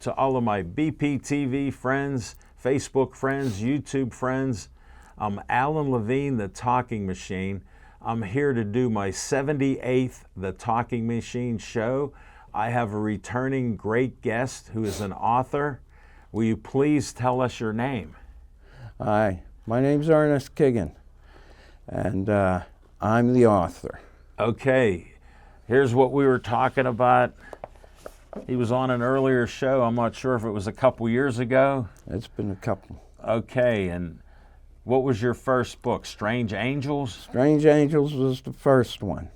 to all of my BPTV friends, Facebook friends, YouTube friends. I'm Alan Levine, the Talking Machine. I'm here to do my 78th The Talking Machine show. I have a returning great guest who is an author. Will you please tell us your name? Hi, my name's Ernest Kiggin, and I'm the author. Okay, here's what we were talking about. He was on an earlier show. I'm not sure if it was a couple years ago. It's been a couple. Okay, and what was your first book? Strange Angels? Strange Angels was the first one.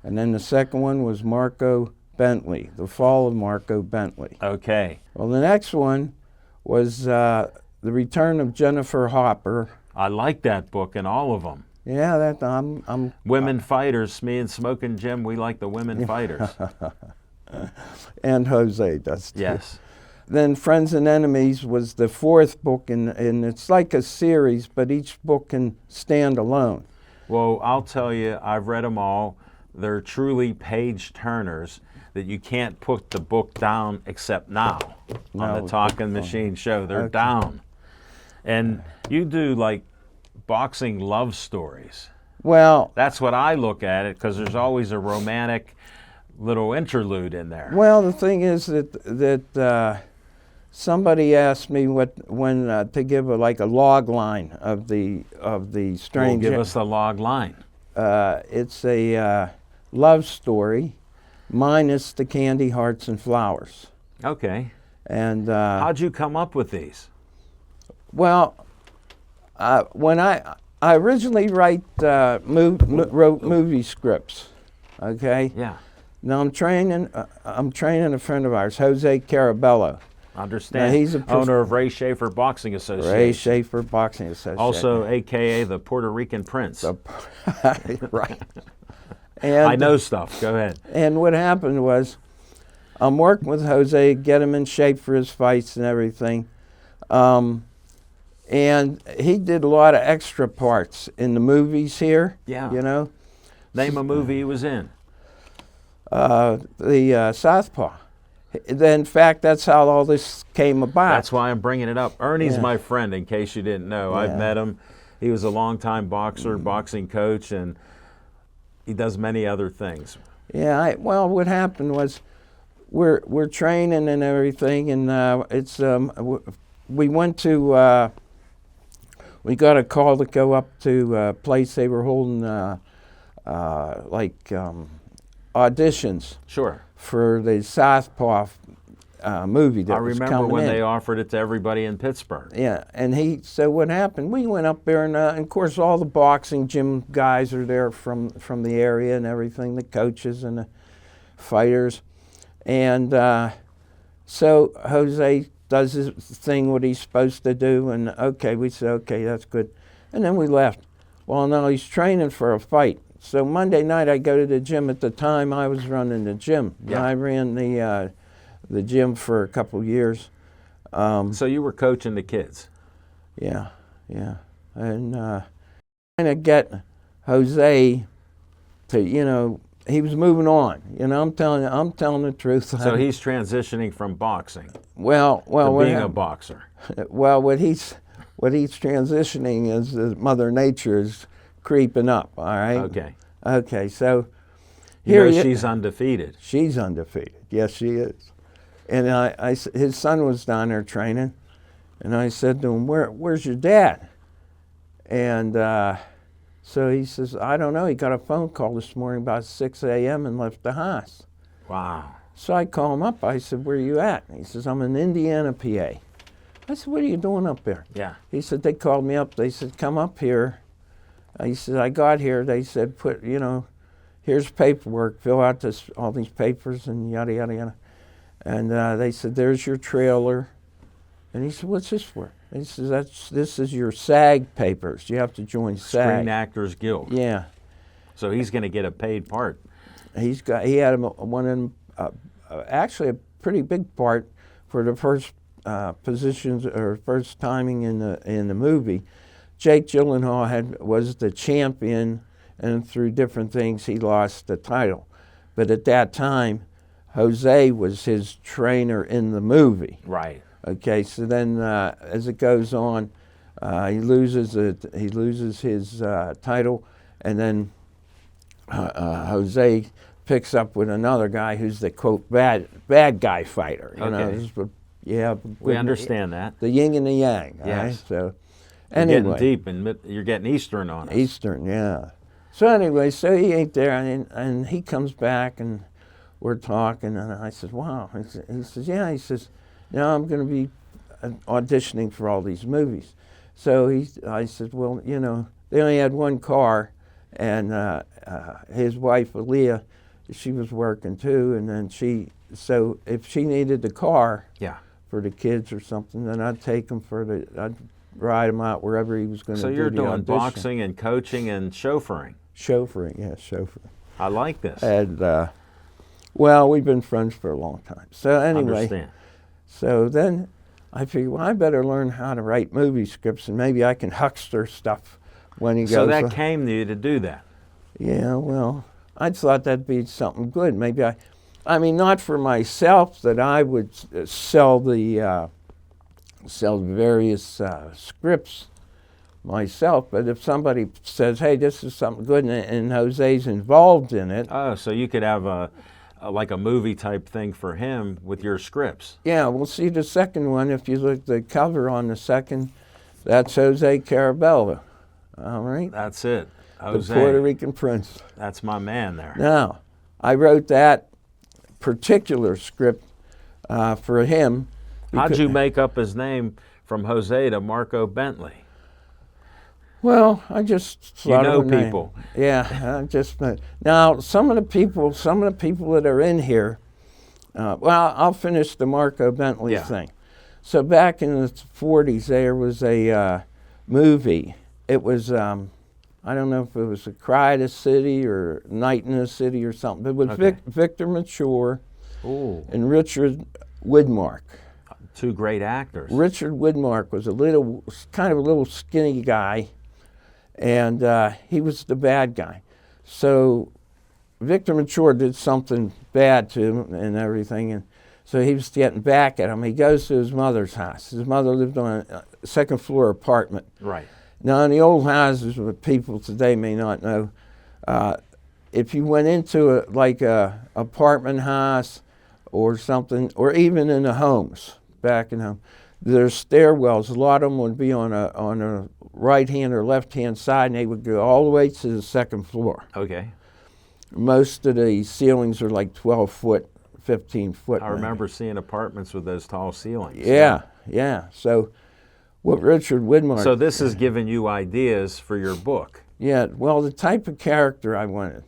And then the second one was Marco Bentley, The Fall of Marco Bentley. Okay. Well, the next one was The Return of Jennifer Hopper. I like that book and all of them. Yeah, that I'm Women fighters. Me and Smoking Jim, we like the women fighters. and Jose does too. Yes. Then Friends and Enemies was the fourth book, and it's like a series, but each book can stand alone. Well, I'll tell you, I've read them all. They're truly page turners that you can't put the book down except now on the Talking Machine show. They're down. And you do like boxing love stories. Well, That's what I look at it, because there's always a romantic little interlude in there. well, the thing is that somebody asked me when to give a log line of the Strange. Give us the log line. It's a love story, minus the candy hearts and flowers. Okay. And How'd you come up with these? well, when I originally wrote movie scripts, okay. Yeah. Now I'm training a friend of ours, Jose Carabello. Understand. Now, he's a owner of Ray Schaefer Boxing Association. Ray Schaefer Boxing Association. Also, AKA the Puerto Rican Prince. Right. And, I know stuff. Go ahead. And what happened was, I'm working with Jose, get him in shape for his fights and everything. And he did a lot of extra parts in the movies here. Yeah. You know, Name a movie he was in. the Southpaw. In fact, that's how all this came about. That's why I'm bringing it up. Ernie's Yeah. my friend, in case you didn't know. I've Yeah. met him. He was a longtime boxer, boxing coach, and he does many other things. Yeah. Well, what happened was, we're training and everything, and we went to. We got a call to go up to a place they were holding auditions Sure. for the Southpaw movie that I was remember coming when in. they offered it to everybody in Pittsburgh. Yeah, and so what happened, we went up there, and of course all the boxing gym guys are there from the area and everything, the coaches and the fighters. And so Jose does his thing, what he's supposed to do, and okay, we said, okay, that's good. And then we left. Well, now he's training for a fight. So Monday night I go to the gym. At the time I was running the gym. Yeah. I ran the gym for a couple years. So you were coaching the kids. Yeah, and trying to get Jose to, he was moving on. I'm telling the truth. So he's transitioning from boxing well, to what being a happened- boxer. Well, what he's transitioning is Mother Nature is creeping up. All right. Okay. Okay. So You know he- she's undefeated. she's undefeated. Yes, she is. And his son was down there training, and I said to him, "Where's your dad?" And so he says, "I don't know. He got a phone call this morning about 6 a.m. and left the house." Wow. So I call him up. I said, "Where are you at?" He says, "I'm in Indiana, PA." I said, "What are you doing up there?" Yeah. He said, "They called me up. They said, come up here." He said, "I got here. They said, here's paperwork. Fill out all these papers and yada, yada, yada." And they said, "There's your trailer." And he said, "What's this for?" He says, "This is your SAG papers. You have to join SAG." Screen Actors Guild. Yeah. So he's going to get a paid part. He had one in, actually a pretty big part for the first positions or first timing in the movie. Jake Gyllenhaal was the champion, and through different things he lost the title. But at that time, Jose was his trainer in the movie. Right. Okay, so then as it goes on, he loses his title, and then Jose picks up with another guy who's the quote bad guy fighter. You know, Okay. this is what, yeah, We understand that. the yin and the yang. Yes. Right? So You're anyway, getting deep, and you're getting Eastern on us. Eastern, yeah. So anyway, so he ain't there, and he comes back, and we're talking, and I said, wow. He says, yeah. He says, now I'm going to be auditioning for all these movies. So I said, well, you know, they only had one car, and his wife, Aaliyah, she was working too, and then so if she needed the car Yeah. for the kids or something, then I'd take them I'd ride him out wherever he was going to So do you're the doing audition. boxing and coaching and chauffeuring. Chauffeuring, yeah, chauffeuring. I like this. And, well, we've been friends for a long time. So anyway, Understand. so then I figured, well, I better learn how to write movie scripts, and maybe I can huckster stuff when he goes. So that came to you to do that. Yeah, well, I thought that'd be something good. Maybe I mean, not for myself that I would sell the various scripts myself, but if somebody says, hey, this is something good, and Jose's involved in it. Oh, so you could have like a movie type thing for him with your scripts. Yeah, we'll see the second one. If you look at the cover on the second, that's Jose Carabello. All right? That's it. The Jose. Puerto Rican prince. That's my man there. Now, I wrote that particular script for him. How'd you make up his name from Jose to Marco Bentley? Well, I just You thought know of a name. people. Yeah, I just now some of the people that are in here. Well, I'll finish the Marco Bentley Yeah. thing. So back in the 40s, there was a movie. It was I don't know if it was A Cry at a City or Night in the City or something. It was Okay. Victor Mature Ooh, and Richard Widmark. two great actors. Richard Widmark was kind of a little skinny guy, and he was the bad guy. So Victor Mature did something bad to him and everything, and so he was getting back at him. He goes to his mother's house. His mother lived on a second floor apartment. Right. Now, in the old houses, what people today may not know, if you went into a apartment house or something, or even in the homes, back in home, there's stairwells. A lot of them would be on a right-hand or left-hand side, and they would go all the way to the second floor. Okay. Most of the ceilings are like 12 foot, 15 foot. I remember seeing apartments with those tall ceilings. Yeah, yeah. So what Richard Widmark... So this is giving you ideas for your book. Yeah, well, the type of character I wanted.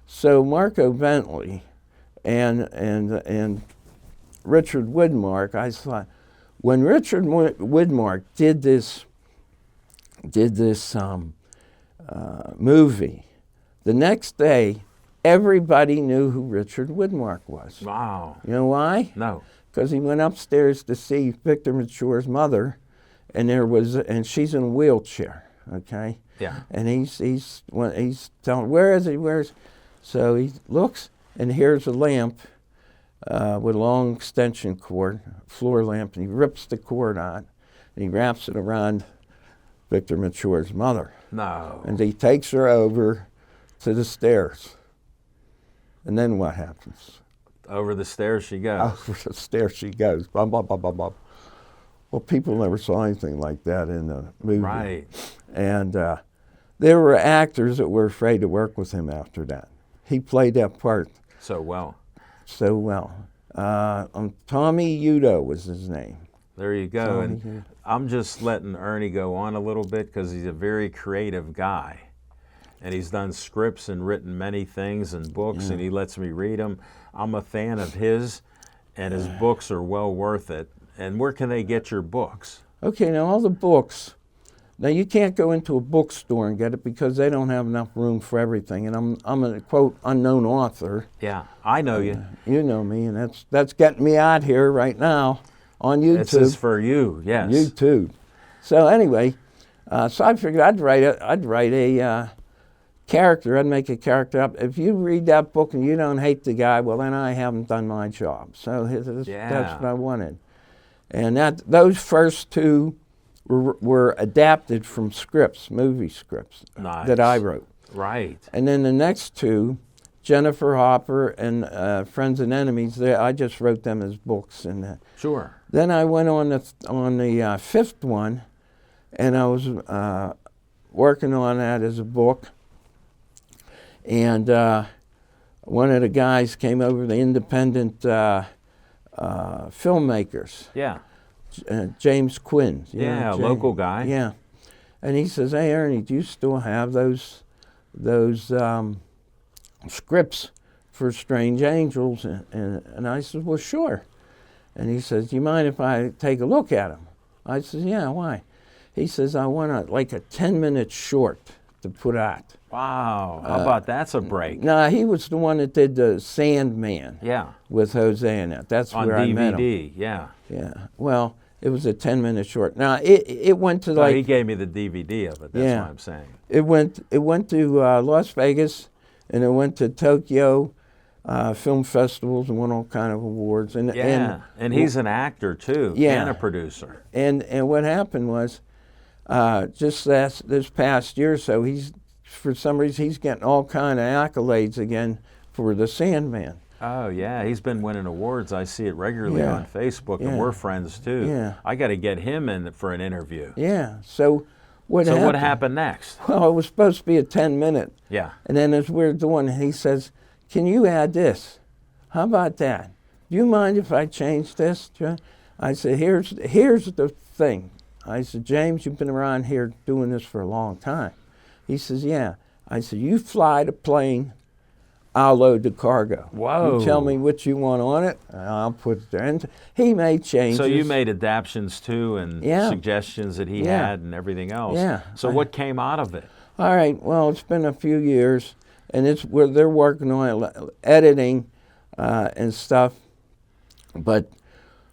So Marco Bentley and Richard Widmark, I thought, when Richard Widmark did this movie, the next day, everybody knew who Richard Widmark was. Wow. You know why? No. Because he went upstairs to see Victor Mature's mother, and she's in a wheelchair. Okay. Yeah. And he's telling, where is he? So he looks, and here's a lamp with a long extension cord, floor lamp, and he rips the cord out, and he wraps it around Victor Mature's mother. No. And he takes her over to the stairs. And then what happens? Over the stairs she goes. Over the stairs she goes. Bum, bum, bum, bum, bum. Well, people never saw anything like that in the movie. Right. And there were actors that were afraid to work with him after that. He played that part So well. so well. Tommy Udo was his name. There you go. Tommy And Udo. I'm just letting Ernie go on a little bit because he's a very creative guy. And he's done scripts and written many things and books, and he lets me read them. I'm a fan of his, and his books are well worth it. And where can they get your books? Okay, now all the books. Now you can't go into a bookstore and get it because they don't have enough room for everything. And I'm a quote unknown author. Yeah, I know you. You know me, and that's getting me out here right now on YouTube. This is for you, yes. YouTube. So anyway, so I figured I'd write a character. I'd make a character up. If you read that book and you don't hate the guy, well, then I haven't done my job. So that's what I wanted. And those first two were adapted from scripts, movie scripts that I wrote. Right. And then the next two, Jennifer Hopper and Friends and Enemies, I just wrote them as books. And Sure. then I went on the fifth one, and I was working on that as a book. And one of the guys came over, the independent filmmakers. Yeah. James Quinn. Local guy. Yeah. And he says, "Hey, Ernie, do you still have those scripts for Strange Angels?" And I said, "Well, sure." And he says, "Do you mind if I take a look at them?" I said, "Yeah, why?" He says, "I want a 10-minute short to put out." Wow. How about that's a break? No, he was the one that did the Sandman. Yeah. With Jose in it. That's on where DVD, I met him. Yeah. Yeah. Well, it was a 10-minute short. Now it went to he gave me the DVD of it. That's what I'm saying. It went to Las Vegas, and it went to Tokyo film festivals and won all kind of awards. And he's an actor too. Yeah. And a producer. And what happened was, just this past year or so, for some reason he's getting all kind of accolades again for the Sandman. Oh, yeah. He's been winning awards. I see it regularly on Facebook, and we're friends, too. Yeah. I got to get him in for an interview. Yeah. So what happened next? Well, it was supposed to be a 10-minute. Yeah. And then as we're doing, he says, "Can you add this? How about that? Do you mind if I change this?" I said, here's the thing. I said, "James, you've been around here doing this for a long time." He says, "Yeah." I said, "You fly the plane, I'll load the cargo. Whoa. You tell me what you want on it, and I'll put it there." And he made changes. So you made adaptions too, and suggestions that he had and everything else. Yeah. So what came out of it? All right, well, it's been a few years, and they're working on editing and stuff. But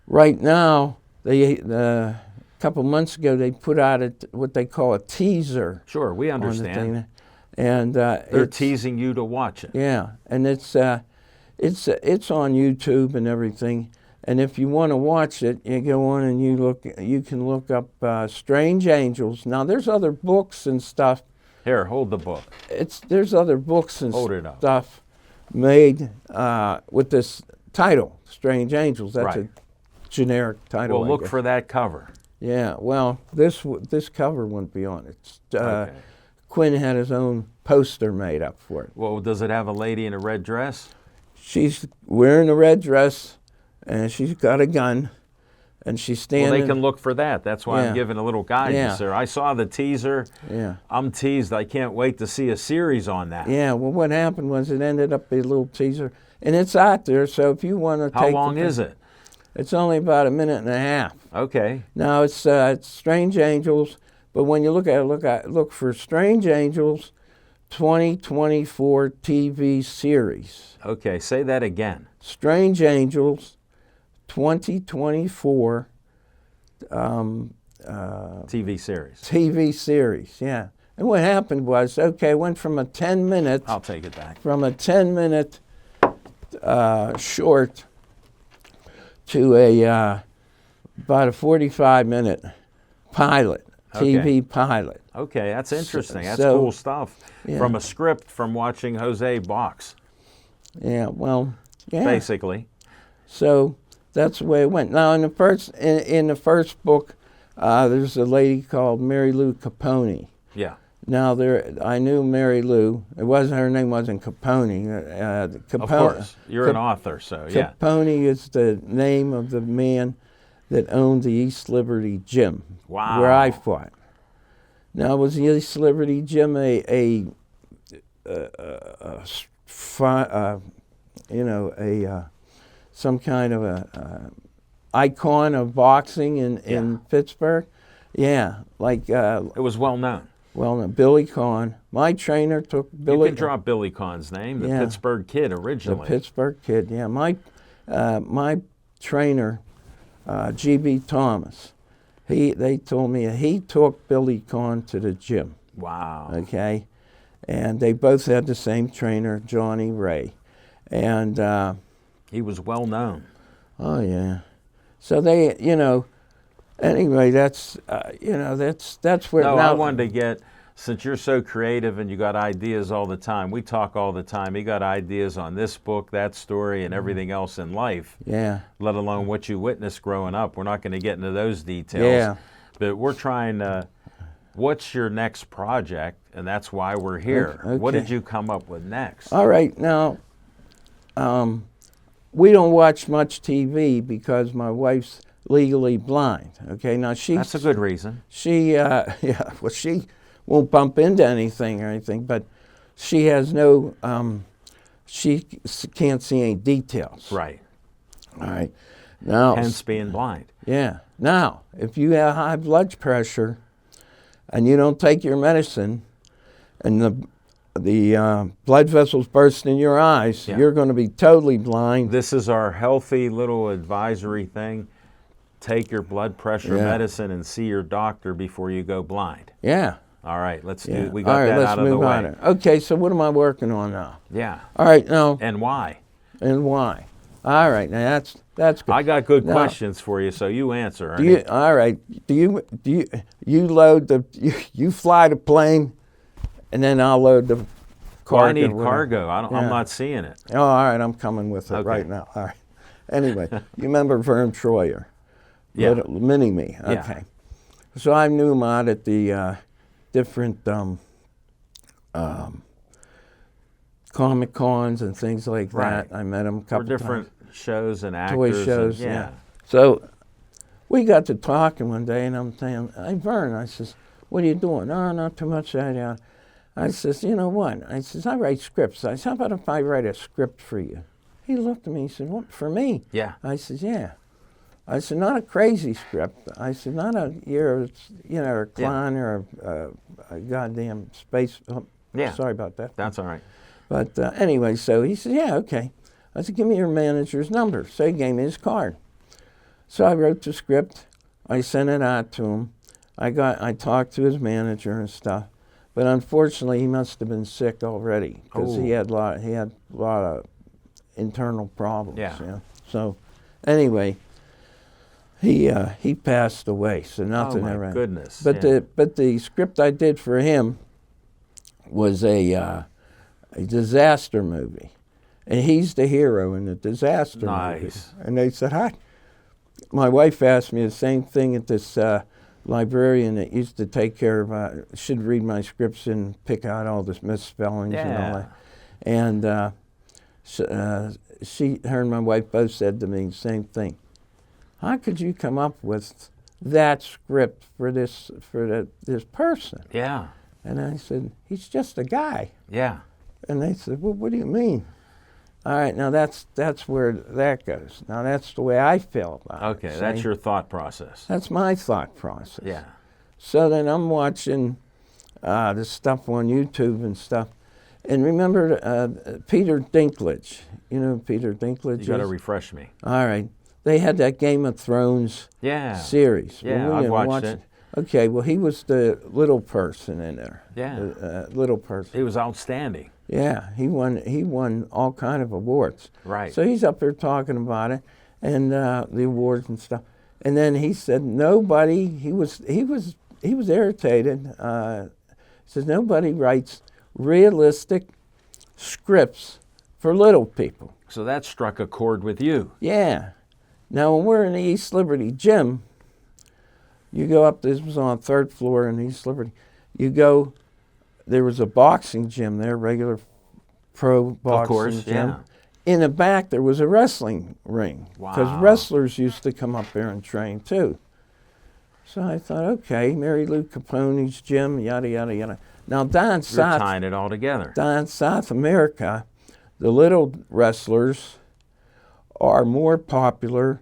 right now, a couple months ago, they put out what they call a teaser. Sure, we understand. And they're teasing you to watch it. Yeah, and it's on YouTube and everything. And if you want to watch it, you go on and you can look up Strange Angels. Now there's other books and stuff. Here, hold the book. There's other books and stuff made with this title, Strange Angels. That's a generic title. Well, look for that cover. Yeah. Well, this cover wouldn't be on it. Quinn had his own poster made up for it. Well, does it have a lady in a red dress? She's wearing a red dress, and she's got a gun, and she's standing. Well, they can look for that. That's why I'm giving a little guidance there. I saw the teaser. Yeah. I'm teased. I can't wait to see a series on that. Yeah. Well, what happened was it ended up being a little teaser, and it's out there. So if you want to take. How long is it? It's only about a minute and a half. Okay. Now it's Strange Angels, but when you look at it, look for Strange Angels 2024 TV series. Okay, say that again. Strange Angels 2024 TV series. TV series, yeah. And what happened was, went from a 10-minute. I'll take it back. From a 10-minute short to about a 45-minute pilot, TV pilot. Okay, that's interesting. That's cool stuff. Yeah. From a script from watching Jose box. Yeah, well, yeah. Basically. So that's the way it went. Now, in the first book, there's a lady called Mary Lou Capone. Yeah. Now, I knew Mary Lou. Her name wasn't Capone. Of course. You're an author, so yeah. Capone is the name of the man that owned the East Liberty Gym. Wow. Where I fought. Now, was the East Liberty Gym some kind of a icon of boxing in Pittsburgh? Yeah, like it was well known. Well, Billy Conn. My trainer took Billy. You can drop Billy Conn's name, the Pittsburgh Kid originally. The Pittsburgh Kid, yeah. My trainer, G.B. Thomas, they told me he took Billy Conn to the gym. Wow. Okay, and they both had the same trainer, Johnny Ray, and He was well known. oh yeah, so they, anyway, that's that's where No, now. I wanted to get, since you're so creative and you got ideas all the time, we talk all the time, you got ideas on this book, that story, and everything else in life, Yeah, let alone what you witnessed growing up. We're not going to get into those details. Yeah. But we're trying to, what's your next project? And that's why we're here. What Okay. did you come up with next? all right now. We don't watch much TV because my wife's legally blind. Okay, now That's a good reason. she yeah, well, she won't bump into anything or anything, but she has no can't see any details. Right. All right. Now, Hence being blind. yeah. Now, if you have high blood pressure and you don't take your medicine, and the blood vessels burst in your eyes, Yeah. you're going to be totally blind. This is our healthy little advisory thing. Take your blood pressure Yeah. medicine and see your doctor before you go blind. Yeah. All right, let's Yeah. do. We All got right, that let's out of the move way. on. Okay, so what am I working on now? Yeah. All right, now, And why? and why? All right, now that's good. I got good Now, questions for you, so you answer. Do Ernie. you, all right. You load the you fly the plane, and then I'll load the Well, cargo. I need whatever. cargo. I'm Yeah. not seeing it. Oh, all right. I'm coming with it Okay. right now. All right. Anyway, you remember Vern Troyer? Yeah. Mini-Me. Yeah. Okay. So I knew him out at the different Comic Cons and things like Right. that. I met him a For couple different shows and actors. toy and- shows. yeah. So we got to talking one day, and I'm saying, "Hey, Vern," I says, "what are you doing?" "Oh, not too much." I says, "You know what?" I says, "I write scripts." I says, "How about if I write a script for you?" He looked at me. He said, "What, for me?" Yeah. I says, "Yeah." I said, "Not a crazy script." I said, "Not a a clown or a goddamn space." Oh, Yeah. Sorry about that. That's all right. But anyway, so he said, "Yeah, okay." I said, "Give me your manager's number." So he gave me his card. So I wrote the script. I sent it out to him. I talked to his manager and stuff. But unfortunately, he must have been sick already because he Oh. had a lot of internal problems. Yeah. So anyway, he passed away. So nothing Oh my ever. goodness. But yeah. the script I did for him was a disaster movie, and he's the hero in the disaster movie. Nice. And they said, "Hi." My wife asked me the same thing at this librarian that used to take care of. She'd read my scripts and pick out all the misspellings and all Yeah. that. And her and my wife both said to me the same thing. How could you come up with that script for this person? Yeah. And I said, "He's just a guy." Yeah. And they said, "Well, what do you mean?" All right, now that's where that goes. Now that's the way I feel about it. Okay, that's see? your thought process. That's my thought process. Yeah. So then I'm watching the stuff on YouTube and stuff. And remember Peter Dinklage. You know who Peter Dinklage You got to is? refresh me. All right. They had that Game of Thrones Yeah. series. Yeah, we I've didn't watched watch it. Okay, well, he was the little person in there. Yeah. The, little person. It was outstanding. Yeah, he won all kind of awards. Right. So he's up there talking about it and the awards and stuff. And then he said nobody. He was irritated. He says nobody writes realistic scripts for little people. So that struck a chord with you. Yeah. Now when we're in the East Liberty gym, you go up. This was on the third floor in East Liberty. You go. There was a boxing gym there, regular pro boxing Of course, gym. yeah. In the back, there was a wrestling ring because Wow. wrestlers used to come up there and train too. So I thought, okay, Mary Lou Capone's gym, yada yada yada. Now down You're tying it all together. South America, the little wrestlers are more popular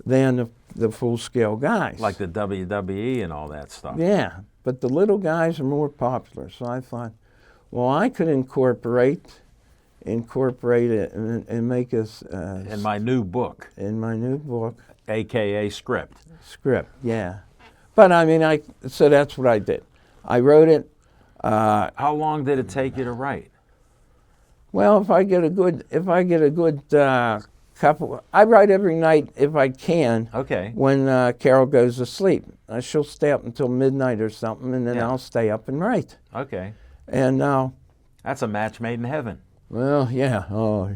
than the full-scale guys. Like the WWE and all that stuff. Yeah, but the little guys are more popular. So I thought, well, I could incorporate it and make us In my new book, in my new book AKA script. script. Yeah, but I mean, so that's what I did. I wrote it. How long did it take you to write? Well, if I get a good couple, I write every night if I can. Okay. When Carol goes to sleep, she'll stay up until midnight or something, and then Yeah. I'll stay up and write. Okay. And now, That's a match made in heaven. well, yeah. Oh,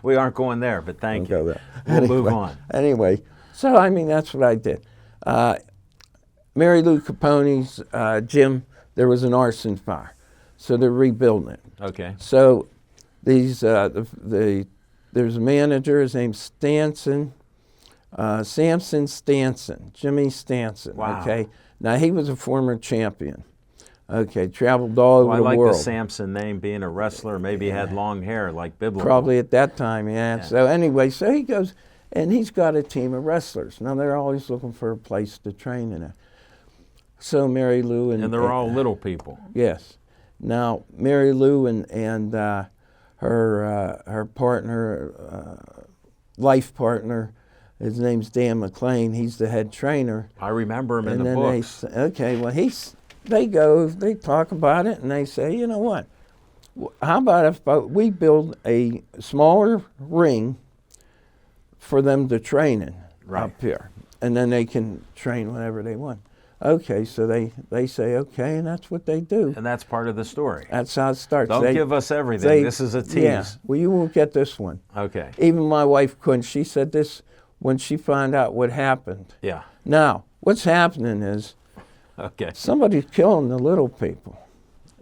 We aren't going there, but thank don't you. go there. We'll move Anyway. on. Anyway, so I mean that's what I did. Mary Lou Capone's gym, there was an arson fire, so they're rebuilding it. Okay. So these there's a manager. His name's Stanson, Samson Stanson, Jimmy Stanson. Wow. Okay. Now he was a former champion. Okay, traveled all Well, I over the like world. the Samson name, being a wrestler. Maybe he had long hair like biblical. Probably at that time, yeah. Yeah. So anyway, so he goes, and he's got a team of wrestlers. Now they're always looking for a place to train in. So Mary Lou And they're all little people. yes. Now Mary Lou and her partner, life partner, his name's Dan McLean. He's the head trainer. I remember him in And the then books. they go, they talk about it, and they say, you know what? How about if we build a smaller ring for them to train in Right. up here, and then they can train whenever they want. Okay, so they say okay, and that's what they do. And that's part of the story. That's how it starts. Don't give us everything. This is a tease. Yeah, well, you won't get this one. Okay. Even my wife couldn't. She said this when she found out what happened. Yeah. Now, what's happening is Okay. somebody's killing the little people.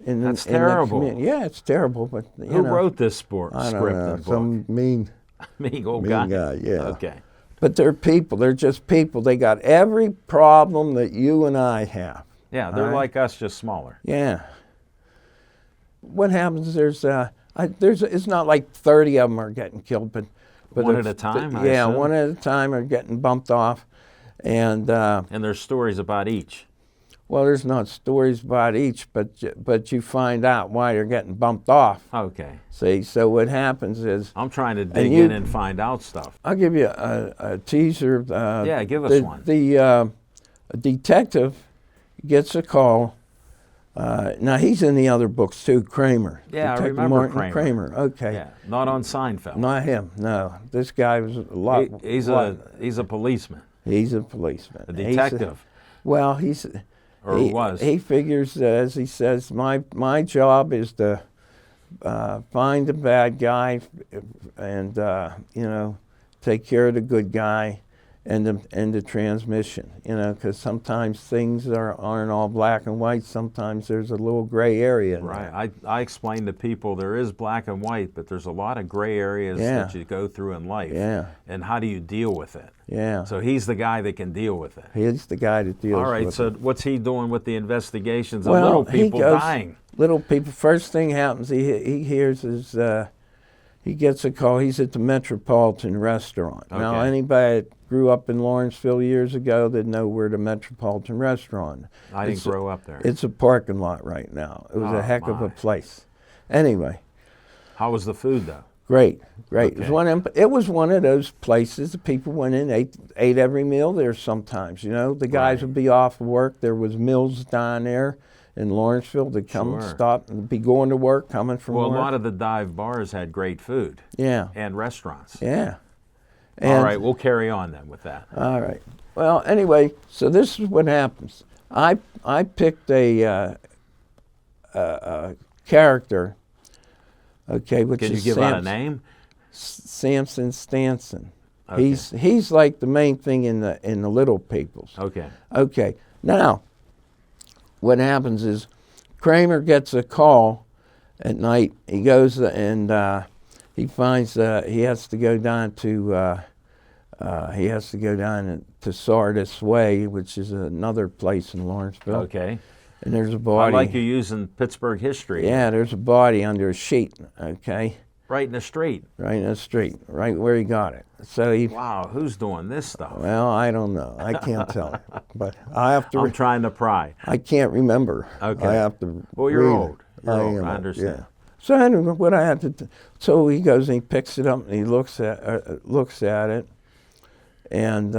That's in terrible. The community. Yeah, it's terrible, but Who wrote this script I don't know, and book? some mean Me, old mean guy, yeah. Okay. But they're people. They're just people. They got every problem that you and I have. Yeah, they're All right. like us, just smaller. Yeah. What happens? It's not like 30 of them are getting killed, but One at it's- a time, I Yeah, assume? one at a time are getting bumped off, and And there's stories about each. well, there's not stories about each, but you find out why they're getting bumped off. Okay. See, so what happens is I'm trying to dig you- in and find out stuff. I'll give you a teaser. Yeah, give us one. The detective gets a call. Now he's in the other books too, Kramer. Yeah, I Detective remember Martin Kramer. Okay, Yeah, not on Seinfeld. not him. No, this guy was a lot. He's a policeman, He's a policeman. a detective, Well, he was. He figures, as he says, my job is to find the bad guy and take care of the good guy and the transmission. Because sometimes things aren't all black and white. Sometimes there's a little gray area. In there. Right. I explain to people there is black and white, but there's a lot of gray areas Yeah. that you go through in life. Yeah. And how do you deal with it? Yeah. So he's the guy that can deal with it. He's the guy that deals All right. with So it. what's he doing with the investigations of Well, little he people goes- dying? Little people. First thing happens, he hears is he gets a call. He's at the Metropolitan Restaurant. Now, Okay. anybody that grew up in Lawrenceville years ago that know where the Metropolitan Restaurant. I didn't It's- grow up there. It's a parking lot right now. It was Oh, a heck of my. a place. Anyway, How was the food though? great. It was Okay. it was one of those places that people went in, ate every meal there sometimes. The guys Right. would be off work. There was mills down there in Lawrenceville that come and Sure. stop and be going to work, coming from Well, a work. lot of the dive bars had great food Yeah, and restaurants. yeah. All And- right, we'll carry on then with that. All right. Well, anyway, so this is what happens. I picked a character. Okay, which Can you is give out a name? Samson Stanson. Okay. He's like the main thing in the little peoples. Okay. Okay. Now, what happens is Kramer gets a call at night. He goes and he finds he has to go down to Sardis Way, which is another place in Lawrenceville. Okay. And there's a I body. like you using Pittsburgh history. Yeah, there's a body under a sheet. Okay, Right in the street. right in the street, right where he got it. So he. Wow, who's doing this stuff? Well, I don't know. I can't tell you, but I have to. I'm trying to pry. I can't remember. Okay. I have to. Well, you're read it. old. You're old. am I old, understand. Yeah. So anyway, what I had to do, so he goes and he picks it up and he looks at it, and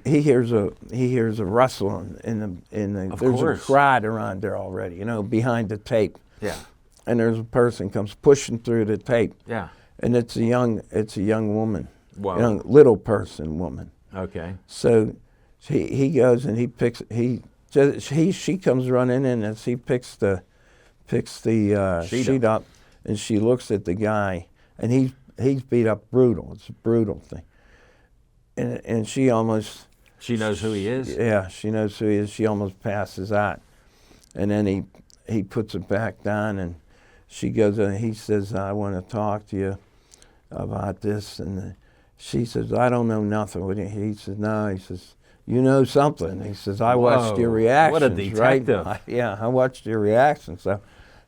he hears a rustling in the Of there's course. a crowd around there already, you know, behind the tape, Yeah. and there's a person comes pushing through the tape, Yeah. and it's a young woman, Whoa. young little person woman. Okay. So he goes and she comes running in as he picks the sheet up, and she looks at the guy, and he's beat up brutal. It's a brutal thing. And she knows who he is? Yeah, she knows who he is. She almost passes out. And then he puts it back down, and she goes and he says, I want to talk to you about this. And she says, I don't know nothing. He says, no. He says, you know something. He says, I watched your Whoa, reactions. what a detective. Right? Yeah, I watched your reactions. So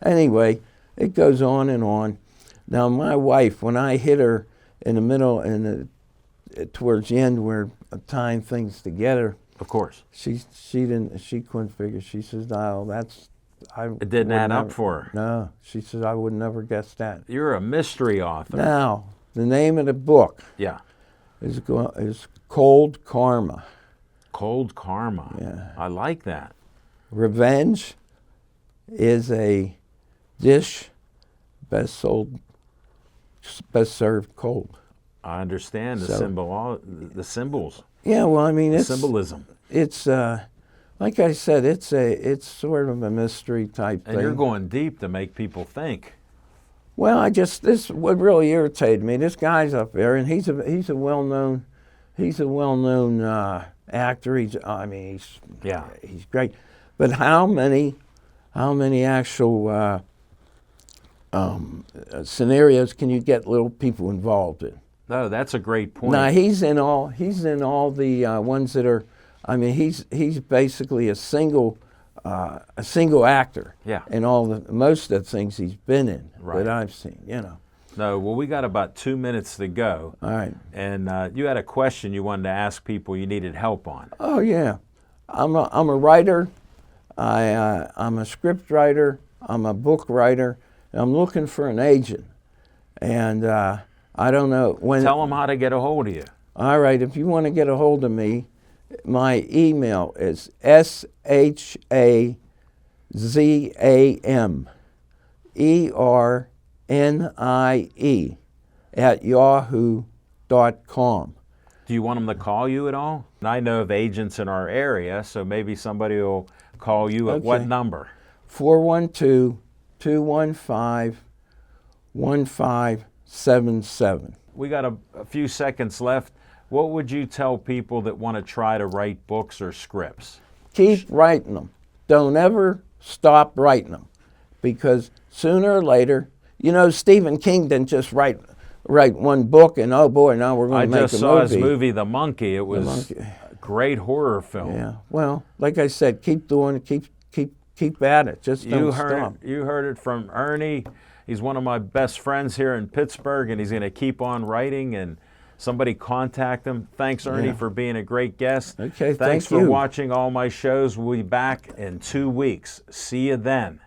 anyway, it goes on and on. Now, my wife, when I hit her in the middle towards the end where I tying things together, Of course. she couldn't figure. She says, no, It didn't add up for her. No, she says, I would never guess that. You're a mystery author. Now, the name of the book Yeah. is Cold Karma. Cold Karma. Yeah. I like that. Revenge is a dish best served cold. I understand the the symbols, Yeah, well, I mean, the it's symbolism. It's like I said, it's sort of a mystery type And thing. you're going deep to make people think. Well, this what really irritated me. This guy's up there, and he's a well-known actor. He's great. But how many actual scenarios can you get little people involved in? No, that's a great point. Now he's in all the ones that are. I mean, he's basically a single actor. Yeah. In most of the things he's been in Right. that I've seen. You know. No, well, we got about 2 minutes to go. All right. And you had a question you wanted to ask people you needed help on. Oh yeah, I'm a writer. I'm a script writer. I'm a book writer. And I'm looking for an agent, and I don't know when. Tell them how to get a hold of you. All right, if you want to get a hold of me, my email is shazamiernie@yahoo.com. Do you want them to call you at all? And I know of agents in our area, so maybe somebody will call you at what Okay. number? 412-215-1577. We got a few seconds left. What would you tell people that want to try to write books or scripts? Keep writing them. Don't ever stop writing them, because sooner or later, you know, Stephen King didn't just write one book and oh boy, now we're I going to make a movie. just saw his movie, The Monkey. It was Monkey. a great horror film. Yeah. Well, like I said, keep doing it. Keep at it. Just don't stop. You heard it from Ernie. He's one of my best friends here in Pittsburgh, and he's going to keep on writing. And somebody contact him. Thanks, Ernie, Yeah. for being a great guest. Okay, Thanks thank for you. watching all my shows. We'll be back in 2 weeks. See you then.